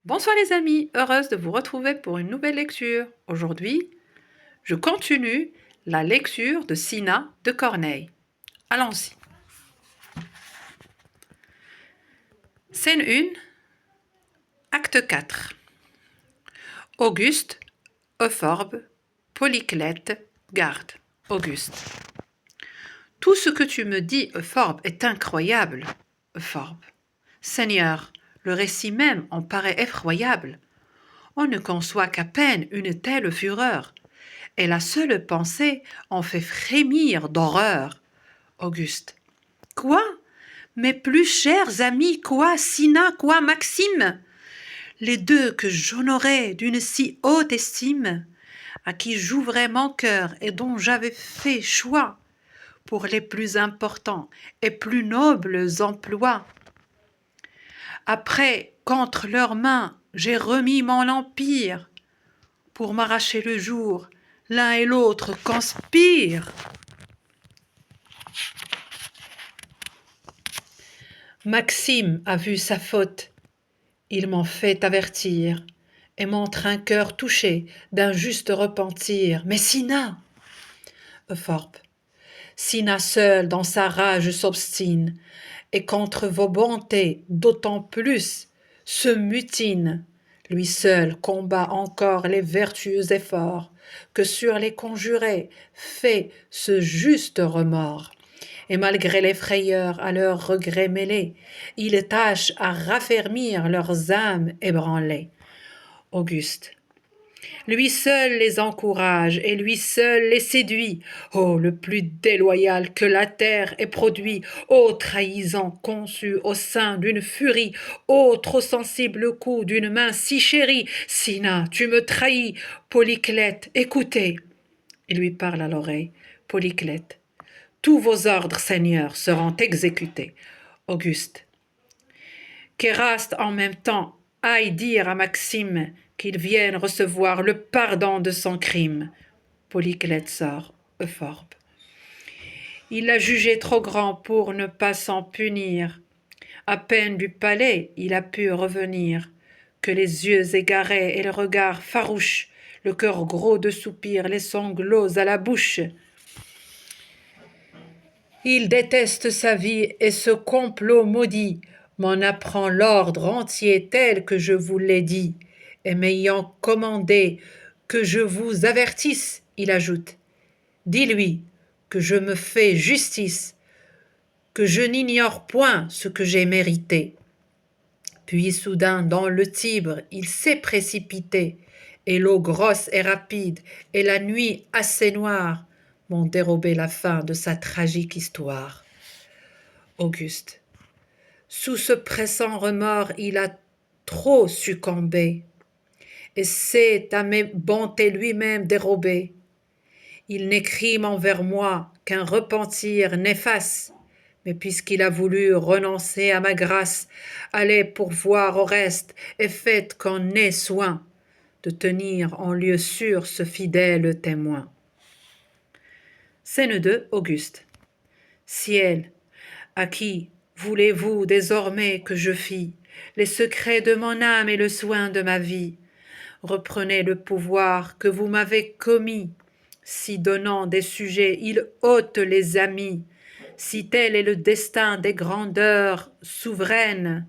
Bonsoir les amis, heureuse de vous retrouver pour une nouvelle lecture. Aujourd'hui, je continue la lecture de Cinna de Corneille. Allons-y. Scène 1, acte 4. Auguste, Euphorbe, Polyclète, garde. Auguste. Tout ce que tu me dis, Euphorbe, est incroyable. Euphorbe. Seigneur, le récit même en paraît effroyable. On ne conçoit qu'à peine une telle fureur, et la seule pensée en fait frémir d'horreur. Auguste. Quoi? Mes plus chers amis, quoi, Cinna, quoi, Maxime? Les deux que j'honorais d'une si haute estime, à qui j'ouvrais mon cœur et dont j'avais fait choix pour les plus importants et plus nobles emplois. Après qu'entre leurs mains j'ai remis mon empire, pour m'arracher le jour, l'un et l'autre conspirent. Maxime a vu sa faute, il m'en fait avertir, et montre un cœur touché d'un juste repentir. Mais Cinna, Euphorbe, Cinna seule dans sa rage s'obstine, et contre vos bontés d'autant plus se mutine. Lui seul combat encore les vertueux efforts que sur les conjurés fait ce juste remords. Et malgré les frayeurs à leurs regrets mêlés, il tâche à raffermir leurs âmes ébranlées. Auguste. Lui seul les encourage et lui seul les séduit. Oh, le plus déloyal que la terre ait produit. Ô trahison conçue au sein d'une furie. Ô trop sensible coup d'une main si chérie. Cinna, tu me trahis. Polyclète, écoutez. Il lui parle à l'oreille. Polyclète. Tous vos ordres, Seigneur, seront exécutés. Auguste. Qu'Éraste en même temps aille dire à Maxime qu'il vienne recevoir le pardon de son crime. Polyclète sort, Euphorbe. Il l'a jugé trop grand pour ne pas s'en punir. À peine du palais il a pu revenir, que les yeux égarés et le regard farouche, le cœur gros de soupirs, les sanglots à la bouche. Il déteste sa vie et ce complot maudit m'en apprend l'ordre entier tel que je vous l'ai dit, et m'ayant commandé que je vous avertisse, il ajoute, dis-lui que je me fais justice, que je n'ignore point ce que j'ai mérité. Puis soudain dans le Tibre il s'est précipité, et l'eau grosse et rapide, et la nuit assez noire, m'ont dérobé la fin de sa tragique histoire. Auguste. Sous ce pressant remords, il a trop succombé, et s'est à mes bontés lui-même dérobé. Il n'est crime envers moi qu'un repentir néfaste, mais puisqu'il a voulu renoncer à ma grâce, allez pourvoir au reste, et faites qu'on ait soin de tenir en lieu sûr ce fidèle témoin. Scène 2, Auguste. Ciel, à qui voulez-vous désormais que je fie les secrets de mon âme et le soin de ma vie? Reprenez le pouvoir que vous m'avez commis, si donnant des sujets il ôte les amis, si tel est le destin des grandeurs souveraines,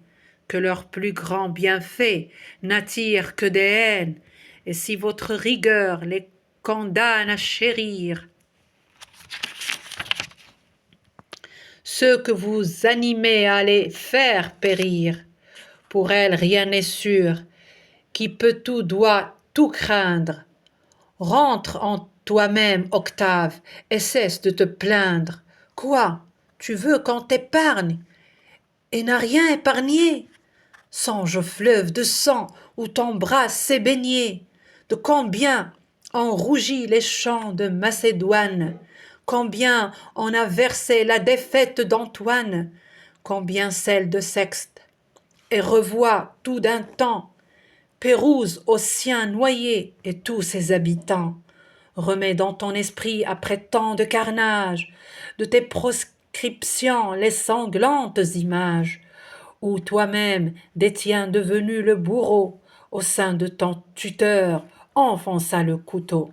que leurs plus grands bienfaits n'attirent que des haines, et si votre rigueur les condamne à chérir, ceux que vous animez à les faire périr. Pour elles rien n'est sûr, qui peut tout doit tout craindre. Rentre en toi-même, Octave, et cesse de te plaindre. Quoi? Tu veux qu'on t'épargne et n'a rien épargné? Songe au fleuve de sang où ton bras s'est baigné, de combien ont rougi les champs de Macédoine, combien on a versé la défaite d'Antoine, combien celle de Sexte, et revois tout d'un temps Pérouse aux siens noyés et tous ses habitants. Remets dans ton esprit après tant de carnage, de tes proscriptions les sanglantes images, où toi-même détiens devenu le bourreau, au sein de ton tuteur, enfonça le couteau.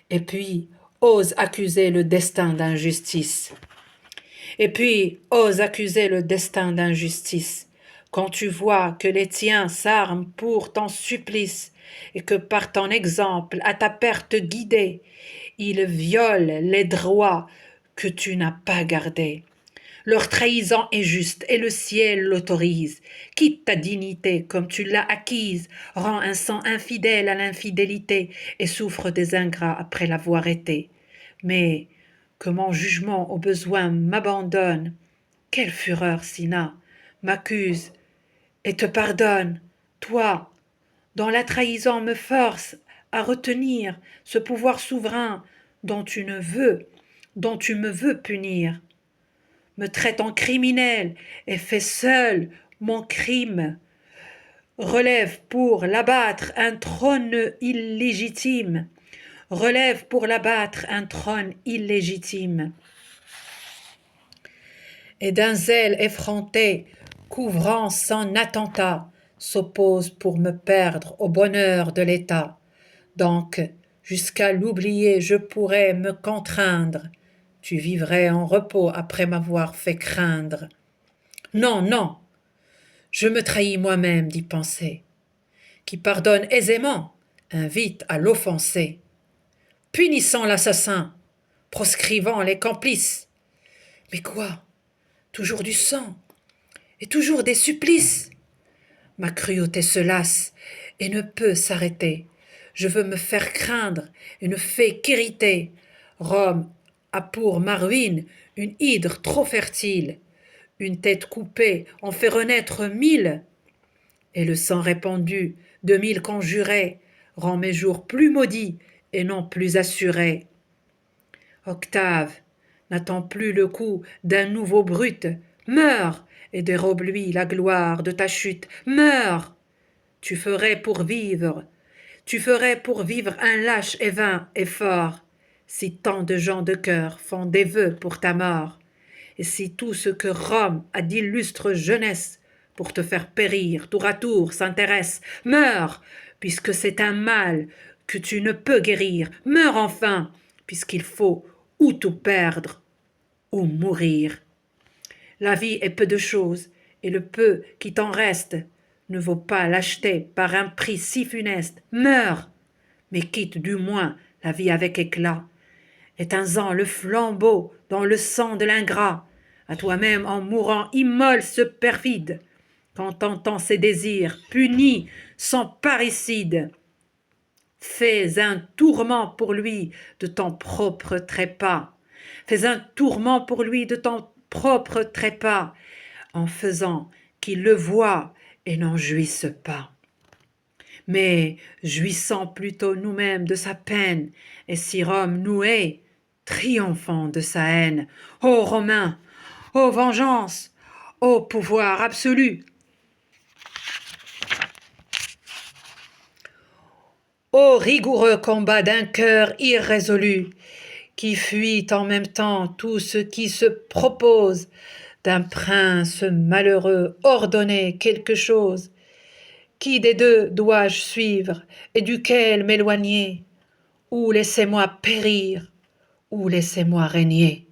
Et puis, ose accuser le destin d'injustice. Et puis, ose accuser le destin d'injustice, quand tu vois que les tiens s'arment pour ton supplice, et que par ton exemple, à ta perte guidée, ils violent les droits que tu n'as pas gardés. Leur trahison est juste, et le ciel l'autorise. Quitte ta dignité comme tu l'as acquise, rends un sang infidèle à l'infidélité, et souffre des ingrats après l'avoir été. Mais que mon jugement au besoin m'abandonne, quelle fureur, Sina, m'accuse et te pardonne, toi, dont la trahison me force à retenir ce pouvoir souverain dont tu me veux punir. Me traite en criminel et fait seul mon crime. Relève pour l'abattre un trône illégitime. Relève pour l'abattre un trône illégitime. Et d'un zèle effronté, couvrant son attentat, s'oppose pour me perdre au bonheur de l'État. Donc, jusqu'à l'oublier, je pourrais me contraindre. Tu vivrais en repos après m'avoir fait craindre. Non, non, je me trahis moi-même d'y penser. Qui pardonne aisément, invite à l'offenser. Punissant l'assassin, proscrivant les complices. Mais quoi? Toujours du sang, et toujours des supplices. Ma cruauté se lasse et ne peut s'arrêter. Je veux me faire craindre et ne fais qu'irriter. Rome a pour ma ruine une hydre trop fertile. Une tête coupée en fait renaître 1000. Et le sang répandu de 1000 conjurés rend mes jours plus maudits et non plus assurés. Octave, n'attends plus le coup d'un nouveau brute. Meurs et dérobe-lui la gloire de ta chute. Meurs! Tu ferais pour vivre un lâche et vain effort, si tant de gens de cœur font des vœux pour ta mort, et si tout ce que Rome a d'illustre jeunesse pour te faire périr tour à tour s'intéresse. Meurs, puisque c'est un mal que tu ne peux guérir. Meurs enfin, puisqu'il faut ou tout perdre ou mourir. La vie est peu de choses, et le peu qui t'en reste ne vaut pas l'acheter par un prix si funeste. Meurs, mais quitte du moins la vie avec éclat. Éteins-en le flambeau dans le sang de l'ingrat. À toi-même en mourant immole ce perfide. Quand t'entends ses désirs, punis son parricide. Fais un tourment pour lui de ton propre trépas. Fais un tourment pour lui de ton propre trépas, en faisant qu'il le voie et n'en jouisse pas. Mais jouissant plutôt nous-mêmes de sa peine, et si Rome nous hait, triomphant de sa haine. Ô Romains, ô vengeance, ô pouvoir absolu, ô rigoureux combat d'un cœur irrésolu, qui fuit en même temps tout ce qui se propose, d'un prince malheureux ordonner quelque chose. Qui des deux dois-je suivre et duquel m'éloigner? Ou laissez-moi périr, ou laissez-moi régner.